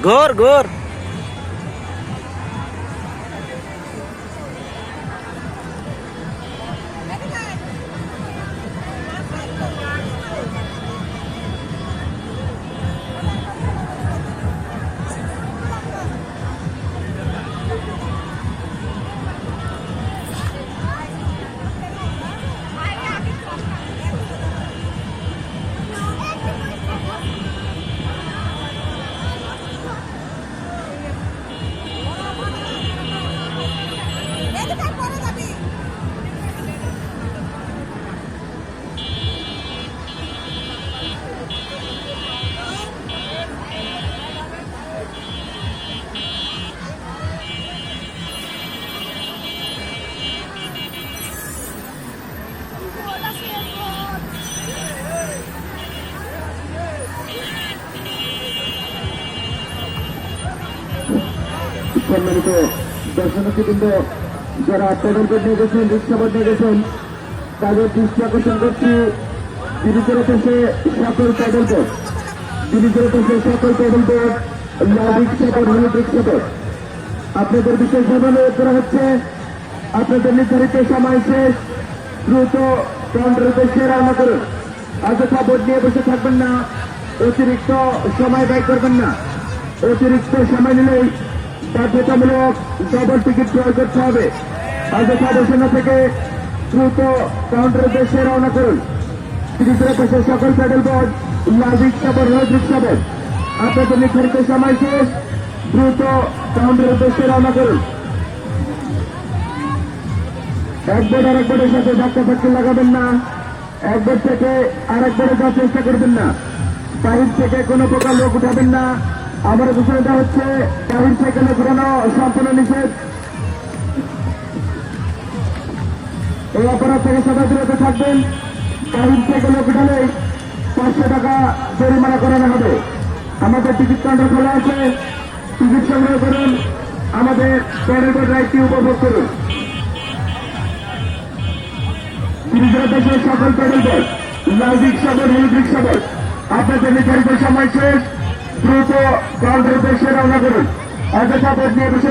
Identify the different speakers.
Speaker 1: ঘোর ঘোর।
Speaker 2: সম্মানিত দর্শনার্থীবৃন্দ, যারা পেডেল বোট নিয়ে গেছেন, রিক্সা বোট নিয়ে গেছেন, তাদের দৃষ্টি আকর্ষণ করছি ব্রিজের পাশে সকল পেডেল বোট, ব্রিজের পাশে সকল পেডেল বোট, লাল রিক্সা বোট, হলুদ রিক্সা বোট, আপনাদের বিশেষভাবে অনুরোধ করা হচ্ছে আপনাদের নির্ধারিত সময় শেষ, দ্রুত কাউন্টারের উদ্দেশ্যে রওনা করুন। অযথা বোট নিয়ে বসে থাকবেন না, অতিরিক্ত সময় ব্যয় করবেন না। অতিরিক্ত সময় নিলেই বাধ্যতামূলক ডবল টিকিট ক্রয় করতে হবে। অযথা বসে না থেকে দ্রুত কাউন্টারের উদ্দেশ্যে রওনা করুন। ব্রিজের পাশে সকল প্যাডেল বোট, লাল রিক্সা বোট, হলুদ রিক্সা বোট, আপনাদের নির্ধারিত সময় শেষ, দ্রুত কাউন্টারের উদ্দেশ্যে রওনা করুন। এক বোর্ড আরেক বোর্ডের সাথে ধাক্কা ফাক্কি লাগাবেন না, এক বোর্ড থেকে আরেক বোর্ডে যাওয়ার চেষ্টা করবেন না, বাহির থেকে কোনো প্রকার লোক উঠাবেন না। আমার ঘোষণাটা হচ্ছে বাহির থেকে লোক উঠানো সম্পূর্ণ নিষেধ। এই অপরাধ থেকে সবাই বিরত থাকবেন। বাহির থেকে লোক উঠালে 500 টাকা জরিমানা করানো হবে। আমাদের টিকিট কাউন্টার খোলা আছে, টিকিট সংগ্রহ করুন, আমাদের প্যাডেল বোট রাইডটি উপভোগ করুন। ব্রিজের পাশে সকল প্যাডেল বোট, লাল রিক্সা বোট, হলুদ রিক্সা বোট, আপনাদের নির্ধারিত সময় শেষ, দ্রুত কাউন্টারের উদ্দেশ্যে রওনা করুন। অযথা বোট নিয়ে বসে